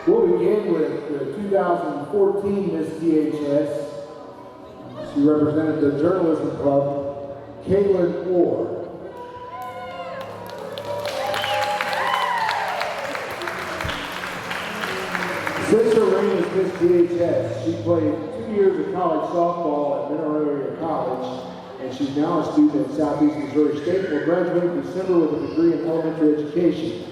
We'll begin with the 2014 Miss DHS. She represented the Journalism Club, Caitlin Ward. Since her reign as Miss DHS, she played 2 years of college softball at Mineral College, and she's now a student at Southeast Missouri State and will graduate in December with a degree in elementary education.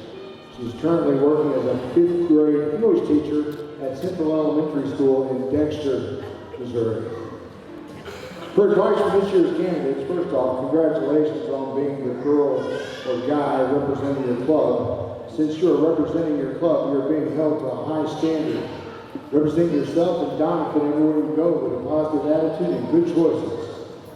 She's currently working as a 5th grade English teacher at Central Elementary School in Dexter, Missouri. For advice from this year's candidates, first off, congratulations on being the girl or guy representing your club. Since you're representing your club, you're being held to a high standard. Represent yourself and dominate everywhere you go with a positive attitude and good choices.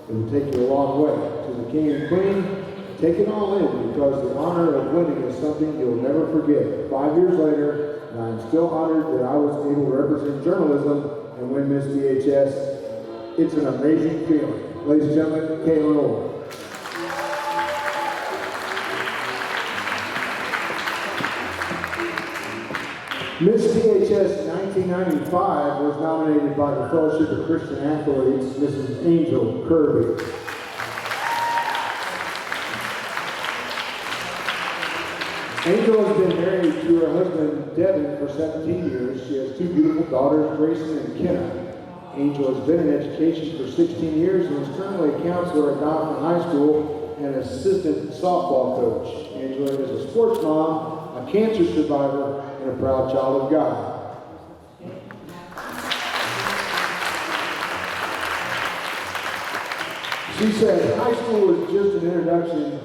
It will take you a long way. To the king and queen, take it all in, because the honor of winning is something you'll never forget. 5 years later, and I'm still honored that I was able to represent journalism and win Miss DHS. It's an amazing feeling. Ladies and gentlemen, Caitlin Orr. Miss DHS 1995 was nominated by the Fellowship of Christian Accolades, Mrs. Angel Kirby. Angel has been married to her husband, Devin, for 17 years. She has 2 beautiful daughters, Grayson and Kenna. Angel has been in education for 16 years and is currently a counselor at Alumni High School and an assistant softball coach. Angela is a sports mom, a cancer survivor, and a proud child of God. She said, high school is just an introduction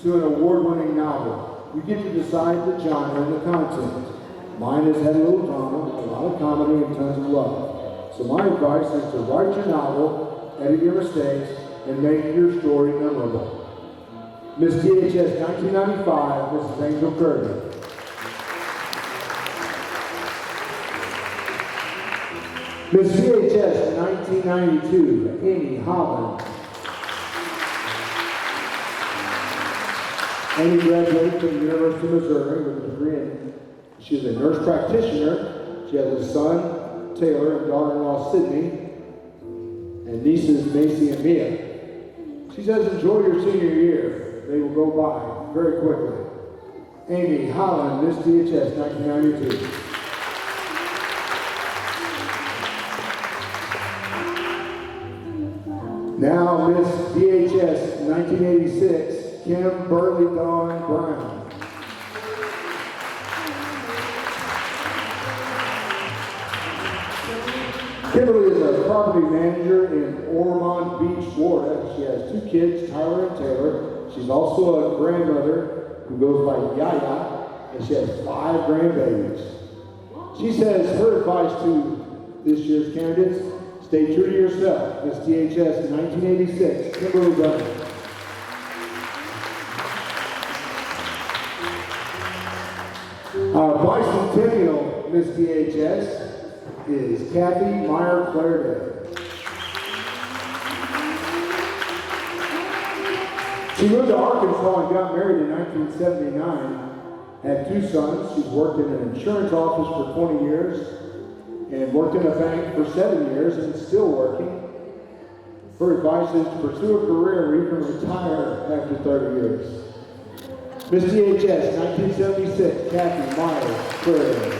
to an award-winning novel. You get to decide the genre and the content. Mine has had a little drama, a lot of comedy, and tons of love. So my advice is to write your novel, edit your mistakes, and make your story memorable. Miss DHS 1995, Mrs. Angel Kirby. Miss DHS 1992, Amy Holland. Amy graduated from the University of Missouri with a degree in, she's a nurse practitioner. She has a son, Taylor, and daughter-in-law, Sydney, and nieces, Macy and Mia. She says, enjoy your senior year. They will go by very quickly. Amy Holland, Miss DHS 1992. Now, Miss DHS 1986, Kim Burley Dawn Brown. Kimberly is a property manager in Ormond Beach, Florida. She has 2 kids, Tyler and Taylor. She's also a grandmother who goes by Yaya, and she has 5 grandbabies. She says her advice to this year's candidates, stay true to yourself. Miss DHS 1986, Kimberly Brown. Our bicentennial Miss DHS is Kathy Meyer Claredale. She moved to Arkansas and got married in 1979, had 2 sons. She's worked in an insurance office for 20 years and worked in a bank for 7 years and is still working. Her advice is to pursue a career or even retire after 30 years. Miss DHS 1976, Kathy Meyer Claredale.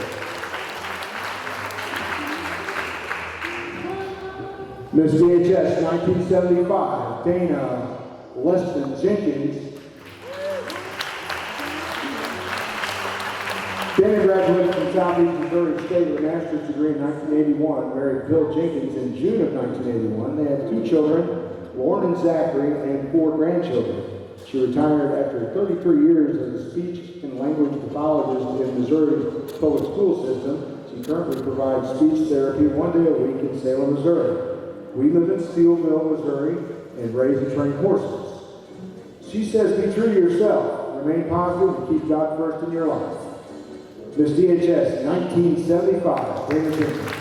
Miss DHS 1975, Dana Leston Jenkins. Dana graduated from Southeast Missouri State with a master's degree in 1981, married Bill Jenkins in June of 1981. They had 2 children, Lauren and Zachary, and 4 grandchildren. She retired after 33 years as a speech and language pathologist in Missouri's public school system. She currently provides speech therapy 1 day a week in Salem, Missouri. We live in Steel Mill, Missouri, and raise and train horses. She says, be true to yourself, remain positive, and keep God first in your life. Miss DHS 1975, Dana Jenkins.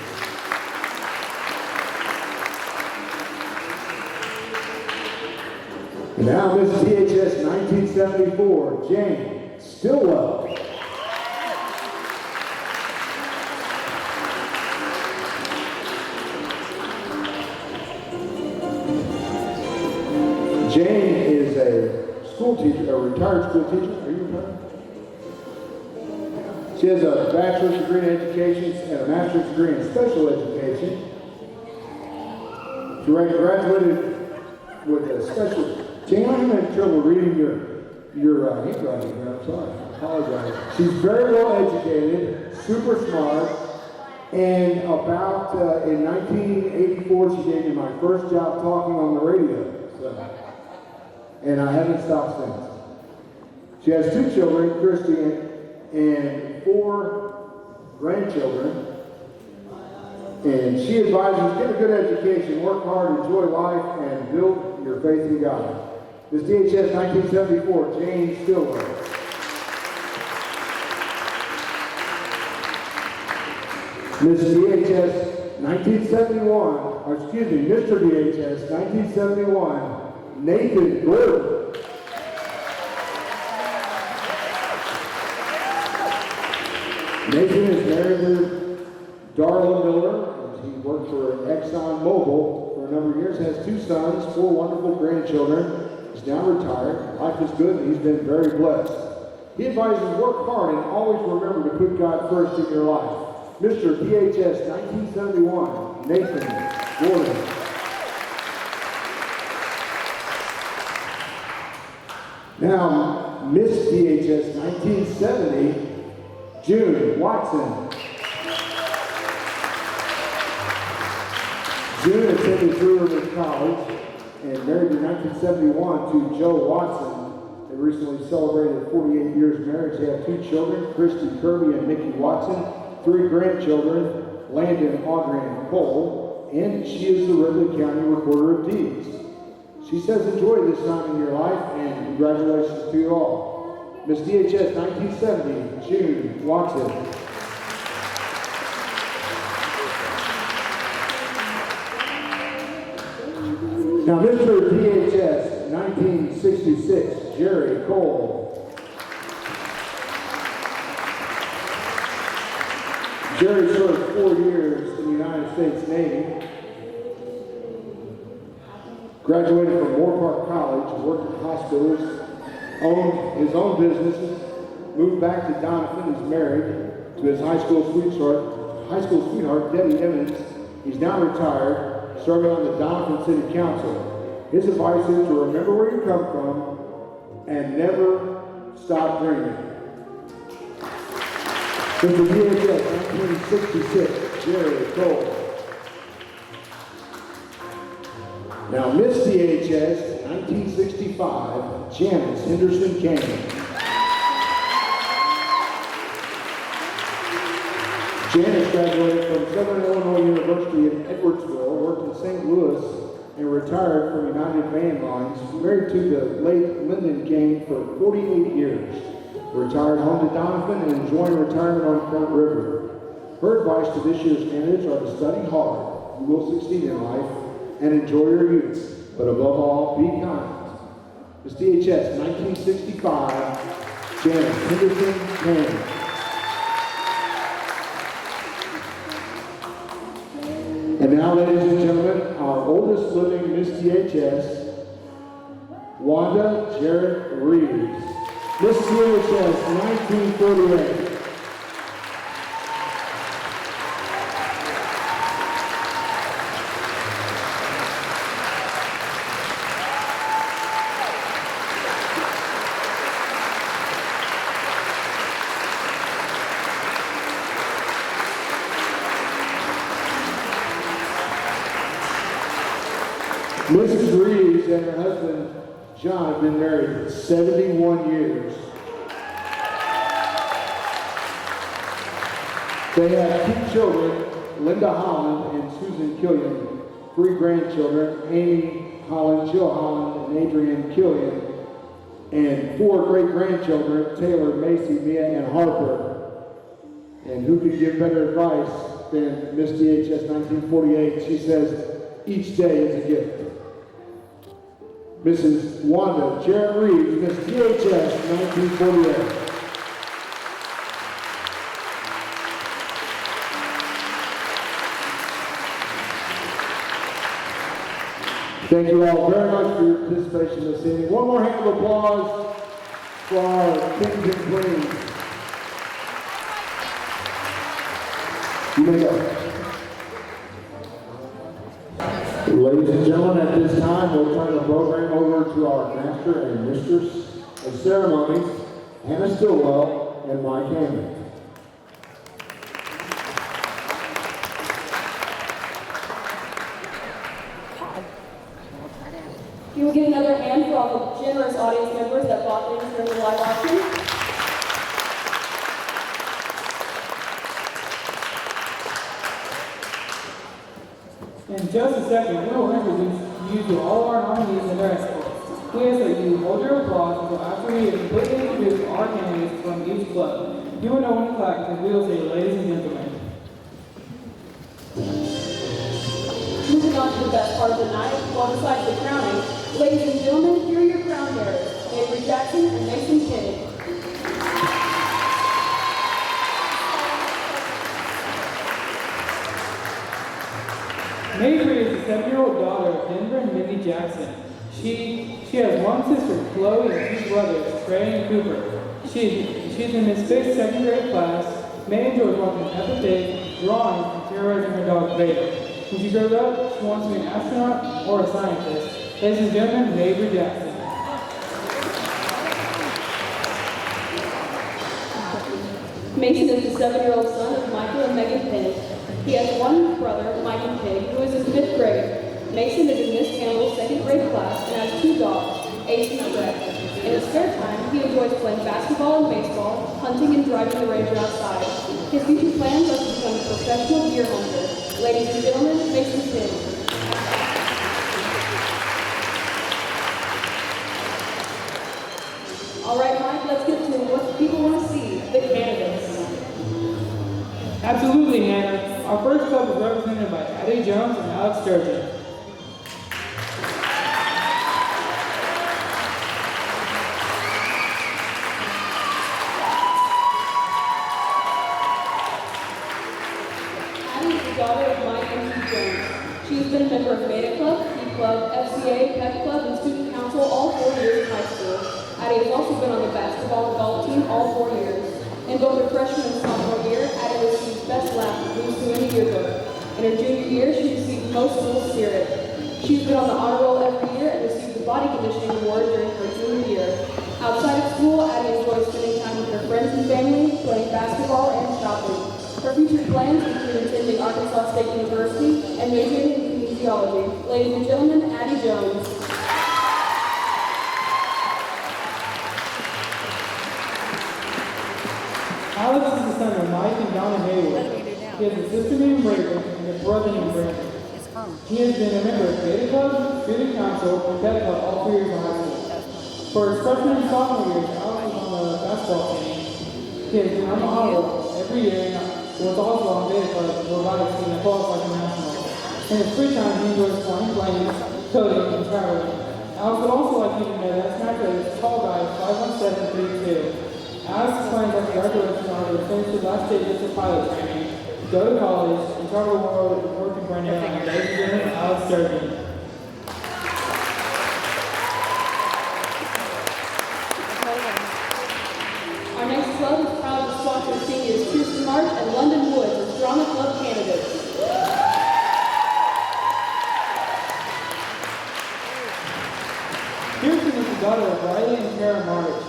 And now Miss DHS 1974, Jane Stillwell. Jane is a school teacher, a retired school teacher. Are you retired? She has a bachelor's degree in education and a master's degree in special education. She graduated with a special. Jane, I'm having trouble reading your handwriting here. I'm sorry. I apologize. She's very well educated, super smart, and about in 1984, she gave me my first job talking on the radio. So, and I haven't stopped since. She has 2 children, Christy and 4 grandchildren. And she advises, get a good education, work hard, enjoy life, and build your faith in God. This DHS 1974, Jane Stillwell. Miss DHS 1971, or excuse me, Mr. DHS 1971, Nathan Gordon. Nathan is married to Darla Miller, and he worked for Exxon Mobil for a number of years, has 2 sons, 4 wonderful grandchildren. He's now retired. Life is good, and he's been very blessed. He advises work hard and always remember to put God first in your life. Mr. DHS 1971, Nathan Gordon. Now, Miss DHS 1970, June Watson. June attended Three Rivers College and married in 1971 to Joe Watson. They recently celebrated 48 years of marriage. They have 2 children, Christy Kirby and Nikki Watson, 3 grandchildren, Landon, Audrey, and Cole, and she is the Ridley County Recorder of Deeds. She says enjoy this time in your life, and congratulations to you all. Miss DHS 1970, June Watson. Now, Mr. DHS 1966, Jerry Cole. Jerry served 4 years in the United States Navy. Graduated from Moore Park College, worked in hospitals, owned his own businesses, moved back to Doniphan. He's married to his high school sweetheart, Debbie Emmons. He's now retired, serving on the Doniphan City Council. His advice is to remember where you come from and never stop dreaming. Since the DHS 1966, Jerry Cole. Now, Miss DHS 1965, Janice Henderson Kane. Janice graduated from Southern Illinois University in Edwardsville, worked in St. Louis, and retired from United Van Lines. Married to the late Lyndon Kane for 48 years. Retired home to Doniphan and enjoying retirement on Front River. Her advice to this year's candidates are to study hard. You will succeed in life and enjoy your youth, but above all, be kind. Miss DHS 1965, Janice Henderson Kane. And now, ladies and gentlemen, our oldest living Miss DHS, Wanda Jarrett Reeves. Miss DHS 1948. Mrs. Reeves and her husband, John, have been married 71 years. They have 2 children, Linda Holland and Susan Killian, 3 grandchildren, Amy Holland, Jill Holland, and Adrienne Killian, and 4 great-grandchildren, Taylor, Macy, Mia, and Harper. And who could give better advice than Miss DHS 1948? She says, each day is a gift. Mrs. Wanda Jarrett Reeves, Miss DHS 1948. Thank you all very much for your participation this evening. One more hand of applause for our kings and queens. You may go. Ladies and gentlemen, at this time, we'll turn the program over to our master and mistress of ceremonies, Hannah Stillwell and Mike Hammond. You will get another hand for all the generous audience members that bought things during the live auction. In just a second, we will introduce you to all our nominees and their escorts. We ask that you hold your applause until after we have completely introduced our candidates from each club. You will know when to clap because we will say, ladies and gentlemen. Moving on to the best part of the night, well, besides the crowning, ladies and gentlemen, here are your crown bearers, Avery Jackson and Mason Kidd. Mavry is the 7-year-old daughter of Denver and Mindy Jackson. She has one sister, Chloe, and 2 brothers, Trey and Cooper. She's in Miss Fix's 2nd grade class. May enjoys watching Peppa Pig, drawing, and terrorizing her dog Vader. When she grows up, she wants to be an astronaut or a scientist. Ladies and gentlemen, Mavry Jackson. Mason is the 7-year-old son of Michael and Megan Pig. He has one brother, Mike Pig, who is in 5th grade. Mason is in Miss Campbell's 2nd grade class and has 2 dogs, Ace and Fred. In his spare time, he enjoys playing basketball and baseball, hunting and driving the Ranger outside. His future plans are to become a professional deer hunter. Ladies and gentlemen, Mason Pig. All right, Mike, let's get to what people want to see, the candidates. Absolutely, Hannah. Our first club is represented by Addie Jones and Alex Sturgeon. Addie is the daughter of Mike and T. Jones. She has been a member of Beta Club, P Club, FCA, Pep Club, and Student Council all 4 years in high school. Addie has also been on the basketball and golf team all 4 years. In both her freshman and sophomore year, Addie received Best Laugh Boost in the yearbook. In her junior year, she received Most School Spirit. She's been on the honor roll every year and received the Body Conditioning Award during her junior year. Outside of school, Addie enjoys spending time with her friends and family, playing basketball and shopping. Her future plans include attending Arkansas State University and majoring in kinesiology. Ladies and gentlemen, Addie Jones. Alex is the son of Mike and Donna Hayward. He has a sister named Raven and a brother named Brandon. He has been a member of Beta Club, Student Council, and Pep Club all 3 years in high school. For his freshman and sophomore years, Alex was on the basketball team. He has been on the honor roll every year and was also on Beta Club robotics team that qualified for nationals. In his free time, he enjoys flying planes, coding, and traveling. Alex would also like you to know that Smacker is a tall guy, 5'17", 3'2". Alex plans after graduation are to finish the last stages of pilot training, go to college, and travel the world working for an airline. Ladies and gentlemen, Alex Sturgeon. Our next club is proud to sponsor seniors Kirsten March and London Woods as Drama Club candidates. Kirsten is the daughter of Riley and Tara March.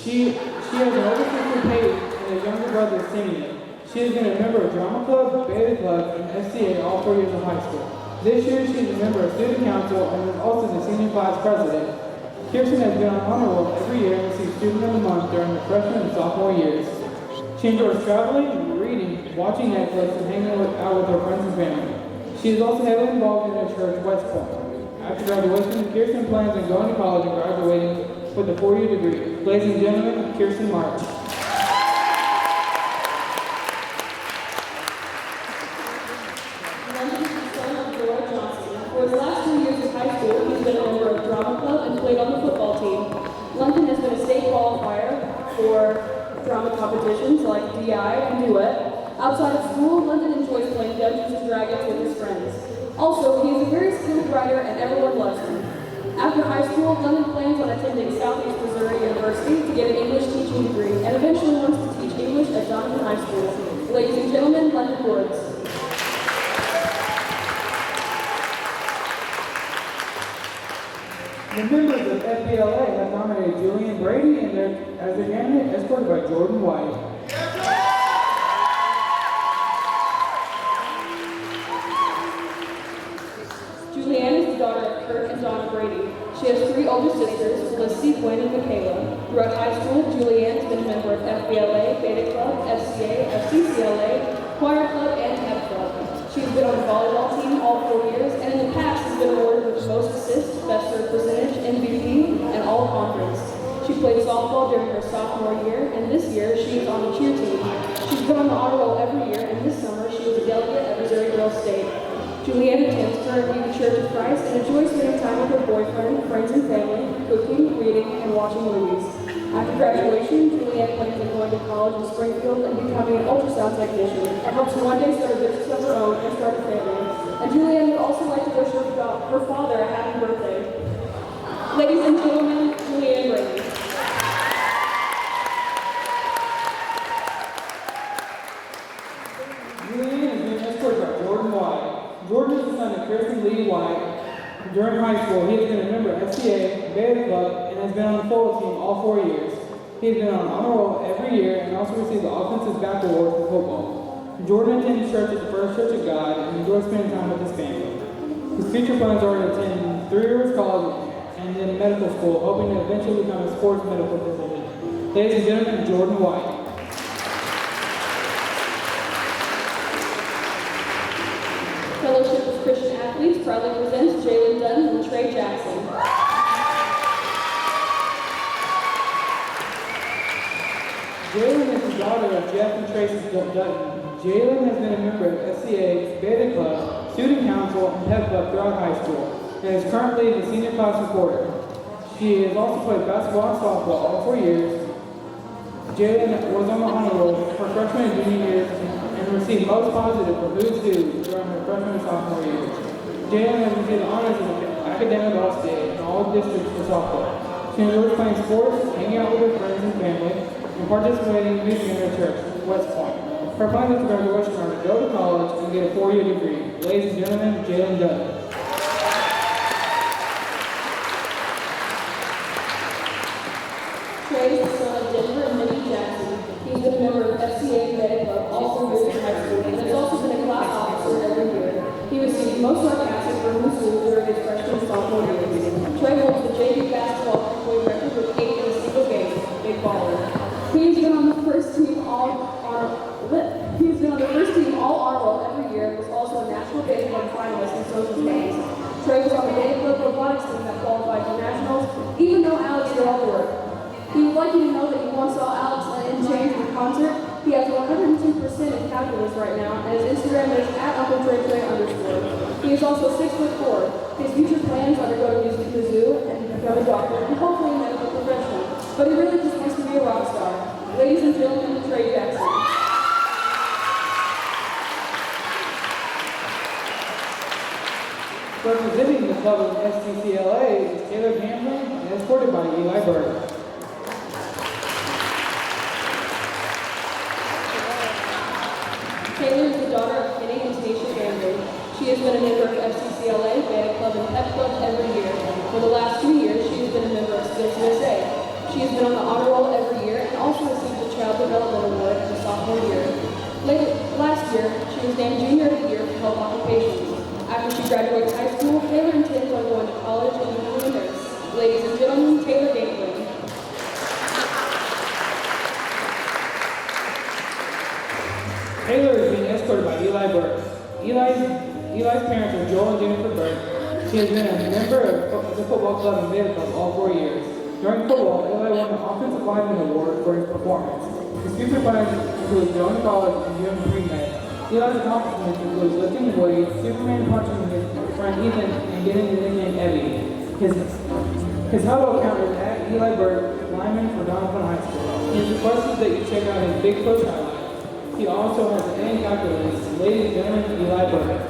She has an older sister Paige and a younger brother Simeon. She has been a member of Drama Club, Beta Club, and SCA all 4 years of high school. This year she is a member of Student Council and is also the senior class president. Kirsten has been on honor roll every year and received Student of the Month during her freshman and sophomore years. She enjoys traveling, reading, watching Netflix, and hanging out with her friends and family. She is also heavily involved in the church West Point. After graduation, Kirsten plans on going to college and graduating with a 4-year degree. Ladies and gentlemen, Kirsten March. London is the son of Joy Johnson. For his last 2 years of high school, he's been a member of Drama Club and played on the football team. London has been a state qualifier for drama competitions like DI and Duet. Outside of school, London enjoys playing Dungeons and Dragons with his friends. Also, he is a very skilled writer and everyone loves him. After high school, London plans on attending Southeast Missouri University to get an English teaching degree and eventually wants to teach English at Jonathan High School. Ladies and gentlemen, London Woods. The members of FBLA have nominated Julian Brady as their candidate, escorted by Jordan White. Julianne is the daughter of Kurt and Donna Brady. She has 3 older sisters, Felicity, Gwen, and Michaela. Throughout high school, Julianne has been a member of FBLA, Beta Club, FCA, FCCLA, Choir Club, and Pep Club. She's been on the volleyball team all 4 years, and in the past has been awarded with most assists, best serve percentage, MVP, and all conference. She played softball during her sophomore year, and this year she is on the cheer team. She's been on the honor roll every year, and this summer she was a delegate at Missouri Girls State. Julianne attends currently the Church of Christ and enjoys spending time with her boyfriend, friends, and family, cooking, reading, and watching movies. After graduation, Julianne plans on going to college in Springfield and becoming an ultrasound technician and hopes to one day start a business of her own and start a family. And Julianne would also like to wish her father a happy birthday. Ladies and gentlemen, Julianne Brady. Julian is being escorted by Jordan White. Jordan is the son of Kirsten Lee White. During high school, he has been a member of FCA, Beta Club, and has been on the football team all 4 years. He has been on honor roll every year and also received the Offensive Back Award for football. Jordan attends church at the First Church of God and enjoys spending time with his family. His future plans are to attend 3 Rivers College and then medical school, hoping to eventually become a sports medical physician. Ladies and gentlemen, Jordan White. Fellowship of Christian Athletes proudly presents Jalen Dunn and Trey Jackson. Jalen is the daughter of Jeff and Tracy Dutton. Jalen has been a member of FCA, Beta Club, Student Council, and Pep Club throughout high school, and is currently the senior class reporter. She has also played basketball and softball all 4 years. Jalen was on the honor roll for freshman and junior years and received most positive for Who's Who during her freshman and sophomore years. Jalen has received honors as an academic all-state in all districts for softball. She enjoys playing sports, hanging out with her friends and family, and participating in music in her church, West Point. Her plans after graduation are to go to college and get a 4-year degree. Ladies and gentlemen, Jalen Dunn. Trey is the son of Denver and Minnie Jackson. He's been a member of FCA and Beta Club all 4 years in high school and has also been a class officer every year. He received most sarcastic from the school during his freshman and sophomore years. Trey holds the JV basketball point record with 8 in a single game. Big baller. He's been on the first team all honor roll every year and was also a national Beta Club finalist in social games. Trey was on the Beta Club robotics team that qualified for nationals, even though Alex did all the work. He would like you to know that you once saw Alex in Change in concert. He has 102% in calculus right now, and his Instagram is @UncleTrey_. He is also 6'4". His future plans are to go to music Mizzou and become a doctor and hopefully a medical professional. But he really just wants to be a rock star. Ladies and gentlemen, Trey Jackson. Representing the club of STCLA is Taylor Gamblin and escorted by Eli Burke. Taylor is the daughter of Kenny and Tanisha Gamblin. She has been a member of FCCLA, Beta Club, and Pep Club every year. For the last 2 years, she has been a member of Skills USA. She has been on the honor roll every year and also received the Child Development Award in her sophomore year. Last year, she was named Junior of the Year for Health Occupations. After she graduates high school, Taylor intends on going to college and becoming a nurse. Ladies and gentlemen, Taylor Gamblin. Taylor is being escorted by Eli Burke. Eli's parents are Joel and Jennifer Burke. She has been a member of the football club and Beta Club all 4 years. During football, Eli won the Offensive Lineman Award for his performance. His future plans include going to college and doing pre-med. Eli's accomplishments include lifting weights, Superman punching his friend Ethan, and getting the nickname Eddie. His huddle account is @Eli Burke, lineman for Doniphan High School. He has requested that you check out his Big Push highlight. He also has an A in calculus. Ladies and gentlemen, Eli Burke.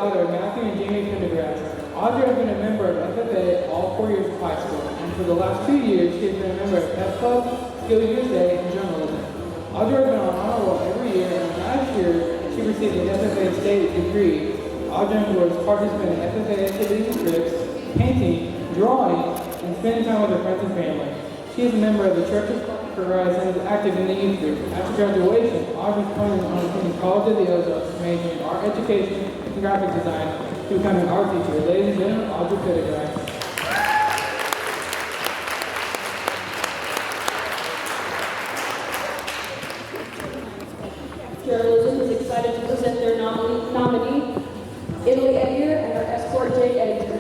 daughter of Matthew and Jamie Pendergrass. Audrey has been a member of FFA all 4 years of high school, and for the last 2 years, she has been a member of Pep Club, Skill USA, and Journalism. Audrey has been on honor roll every year, and last year, she received an FFA state degree. Audrey enjoys participating in FFA activities and trips, painting, drawing, and spending time with her friends and family. She is a member of the Church of Christ and is active in the youth group. After graduation, Audrey is planning on attending College of the Ozarks, majoring in art education and graphic design to become an art teacher. Ladies and gentlemen, Audrey Pendergrass. Journalism is excited to present their nominee, Italy Edier, and her escort, Jake Eddington.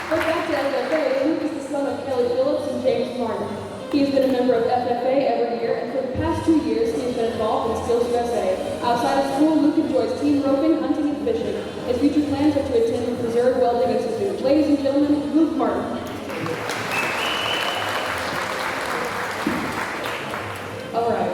But back to FFA, Luke is the son of Kelly Phillips and James Martin. He has been a member of FFA every year, and for the past 2 years, he has been involved in Skills USA. Outside of school, Luke enjoys team roping, hunting, and fishing. His future plans are to attend the Preserve Welding Institute. Ladies and gentlemen, Luke Martin. All right.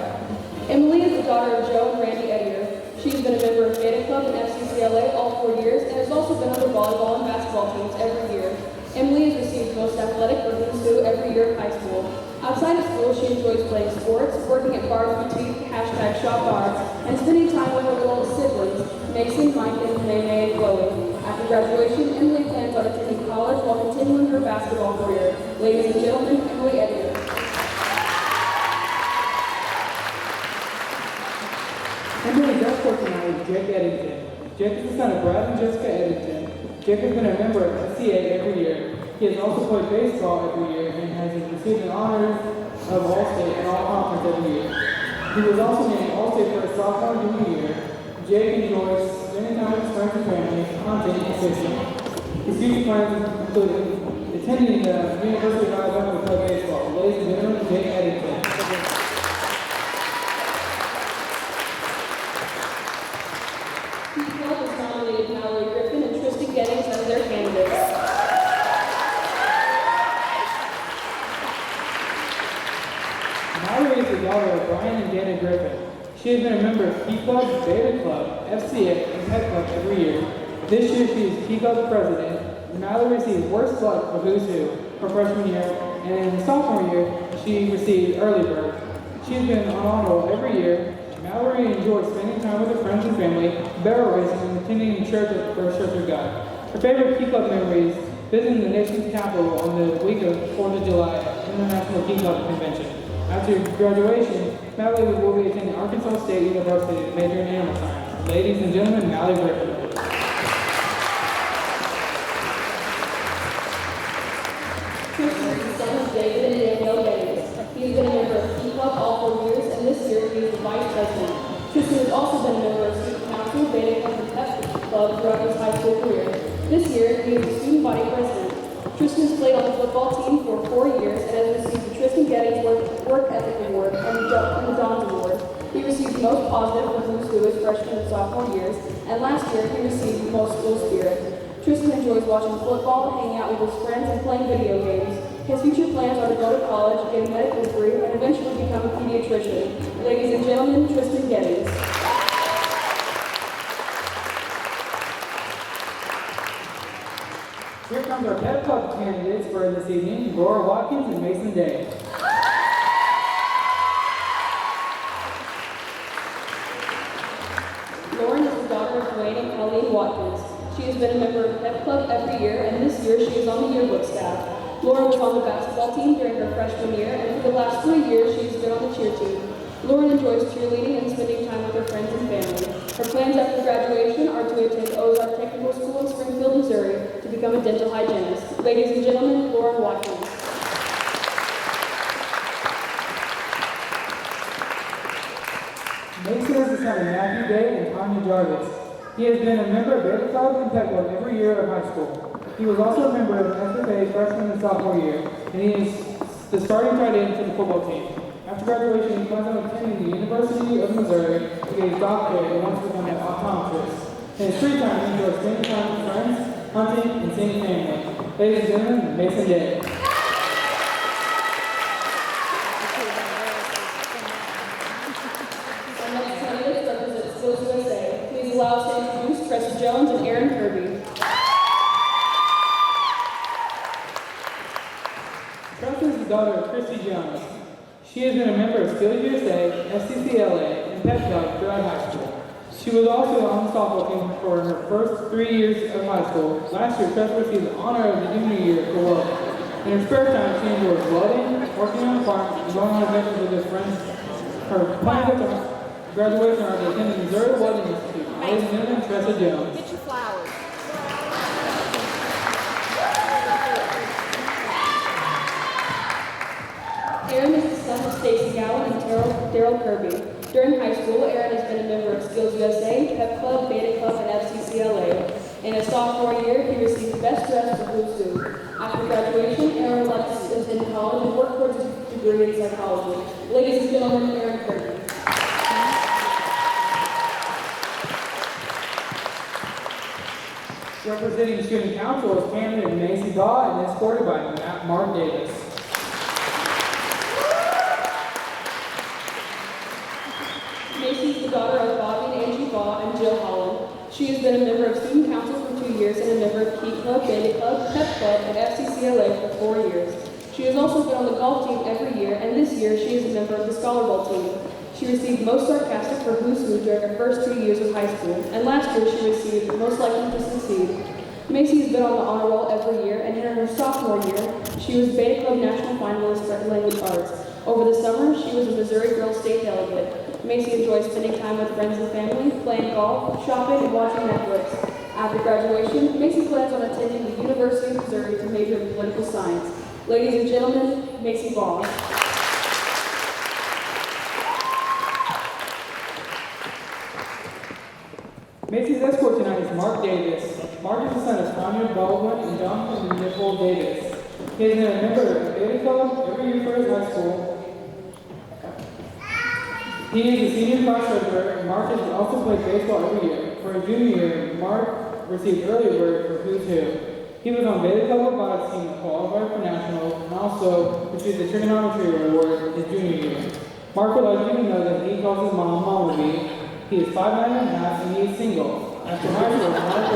Emily is the daughter of Joe and Randy Edier. She has been a member of Beta Club and FCCLA all 4 years and has also been on the volleyball and basketball teams every year. Emily has received most athletic for Who's Who every year of high school. Outside of school, she enjoys playing sports, working at Bars Boutique, #ShopBars, and spending time with her little siblings, Mason, Mike, and Nene, and Chloe. After graduation, Emily plans on attending college while continuing her basketball career. Ladies and gentlemen, Emily Edier. Emily's escort tonight is Jake Eddington. Jake is the son of Brad and Jessica Eddington. Jake has been a member of FCA every year. He has also played baseball every year and has received an honor of All-State and All-Conference every year. He was also named All-State for his sophomore and junior year. Jake enjoys spending time with his friends and family, hunting, and fishing. His future plans include attending the University of Alabama to play baseball. Ladies and gentlemen, Jake Eddington. As their candidates. Mallory is the daughter of Brian and Dana Griffin. She has been a member of Key Club, Beta Club, FCA, and Pet Club every year. This year she is Key Club president. Mallory received worst luck for Who's Who her freshman year, and in sophomore year she received early bird. She has been on honor roll every year. Mallory enjoys spending time with her friends and family, barrel racing, and attending church at the First Church of God. Her favorite Key Club memories, visiting the nation's capital on the week of 4th of July International Key Club Convention. After graduation, Mallory will be attending Arkansas State University to major in animal science. Ladies and gentlemen, Mallory Griffin. Tristan is the son of David and Danielle Davis. He has been a member of Key Club all 4 years, and this year he is the vice president. Tristan has also been a member of student council, Beta Club, and Pep Club throughout his high school career. This year, he is the student body president. Tristan has played on the football team for 4 years and has received the Tristan Gettys Work Ethic Award and the Don's Award. He received most positive for Who's Who his freshman and sophomore years, and last year he received most school spirit. Tristan enjoys watching football, hanging out with his friends, and playing video games. His future plans are to go to college, get a medical degree, and eventually become a pediatrician. Ladies and gentlemen, Tristan Gettys. Here comes our Pep Club candidates for this evening, Laura Watkins and Mason Day. Lauren is the daughter of Dwayne and Colleen Watkins. She has been a member of Pep Club every year, and this year she is on the yearbook staff. Lauren was on the basketball team during her freshman year, and for the last 3 years she has been on the cheer team. Lauren enjoys cheerleading and spending time with her friends and family. Her plans after graduation are to attend Ozark Technical School in Springfield, Missouri, to become a dental hygienist. Ladies and gentlemen, Lauren Watkins. Mason is the son of Matthew Day and Tanya Jarvis. He has been a member of Beta Club and Pet Club every year of high school. He was also a member of FFA freshman and sophomore year, and he is the starting tight end for the football team. After graduation, he plans on attending the University of Missouri to get his doctorate and wants to become an optometrist. In his free time, he enjoys spending time with friends, hunting, and seeing family. Ladies and gentlemen, Mason Day. Our next candidate allow us to introduce Tressa Jones and Aaron Kirby. Tressa is the daughter of Christy Jones. She has been a member of Skills USA, FCCLA, and Pep Club throughout high school. She was also on the softball team for her first 3 years of high school. Last year, Tressa received the honor of the junior year for welding. In her spare time, she enjoys welding, working on the farm, and going on adventures with her friends. Her plans after graduation are to attend the Missouri Welding Institute. Ladies and gentlemen, Tressa Jones. Get your flowers. Aaron is the son of Stacy Gowan and Daryl Kirby. During high school, Aaron has been a member of Skills USA, Pep Club, Beta Club, and FCCLA. In his sophomore year, he received Best Dress for Who's Who. After graduation, Aaron left to attend college and work towards a degree in psychology. Ladies and gentlemen, Aaron Kirby. Representing student council is candidate Macy Baugh and escorted by Mark Davis. Macy is the daughter of Bobby and Angie Baugh and Jill Holland. She has been a member of student council for 2 years and a member of Key Club, Beta Club, Pep Club, and FCCLA for 4 years. She has also been on the golf team every year, and this year she is a member of the Scholar Ball team. She received Most Sarcastic for Who's Who during her first 2 years of high school, and last year she received Most Likely to Succeed. Macy has been on the honor roll every year, and in her sophomore year, she was Beta Club National Finalist for Language Arts. Over the summer, she was a Missouri Girls State Delegate. Macy enjoys spending time with friends and family, playing golf, shopping, and watching Netflix. After graduation, Macy plans on attending the University of Missouri to major in political science. Ladies and gentlemen, Macy Baugh. Macy's escort tonight is Mark Davis. Mark is the son of Tanya Baldwin and Jonathan and Nicole Davis. He has been a member of Beta Club every year for his high school. He is a senior class treasurer, and Mark has also played baseball every year. For his junior year, Mark received early bird for Who's Who. He was on Beta Club Robotics team that qualified for nationals and also received the trigonometry award his junior year. Mark would like you to know that he calls his mom Mama B. He is 5'9.5" and he is single. After high school, Mark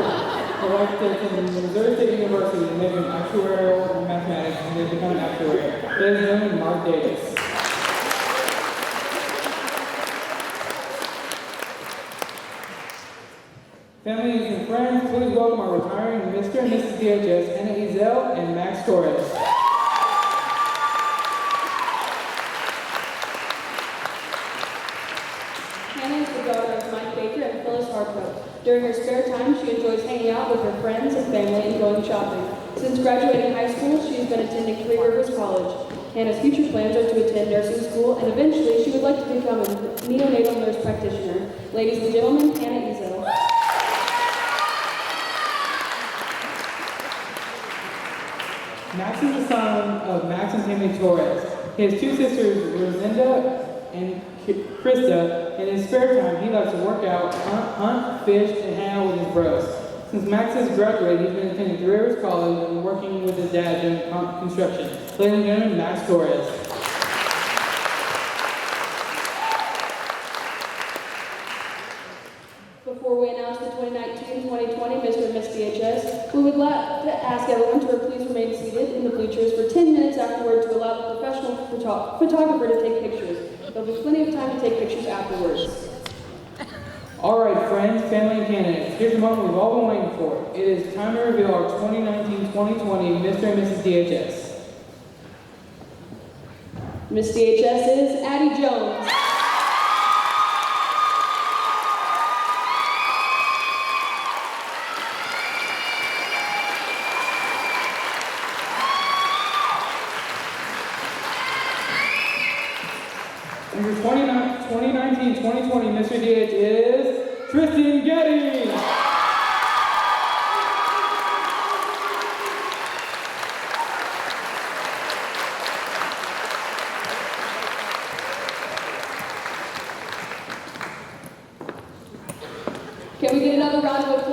would like to attend Missouri State University to major in actuarial and mathematics and then become an actuary. Ladies and gentlemen, Mark Davis. Families and friends, please welcome our retiring Mr. and Mrs. DHS, Anna Ezel and Max Torres. Hannah is the daughter of Mike Baker and Phyllis Hartwell. During her spare time, she enjoys hanging out with her friends and family and going shopping. Since graduating high school, she has been attending Three Rivers College. Hannah's future plans are to attend nursing school, and eventually she would like to become a neonatal nurse practitioner. Ladies and gentlemen, Hannah Ezel. Max is the son of Max and Tammy Torres. He has two sisters, Rosinda and Krista. In his spare time, he likes to work out, hunt, fish, and hang out with his bros. Since Max has graduated, he's been attending Three Rivers College and working with his dad doing construction. Ladies and gentlemen, Max Torres. Before we announce the 2019-2020 Mr. and Miss DHS, we would like to ask everyone to please remain seated in the bleachers for 10 minutes afterward to allow the professional photographer to take pictures. There'll be plenty of time to take pictures afterwards. All right, friends, family, and candidates, here's the moment we've all been waiting for. It is time to reveal our 2019-2020 Mr. and Mrs. DHS. Miss DHS is Addie Jones. And your 2019-2020 Mr. DH is Tristan Getty. Can we get another round of applause?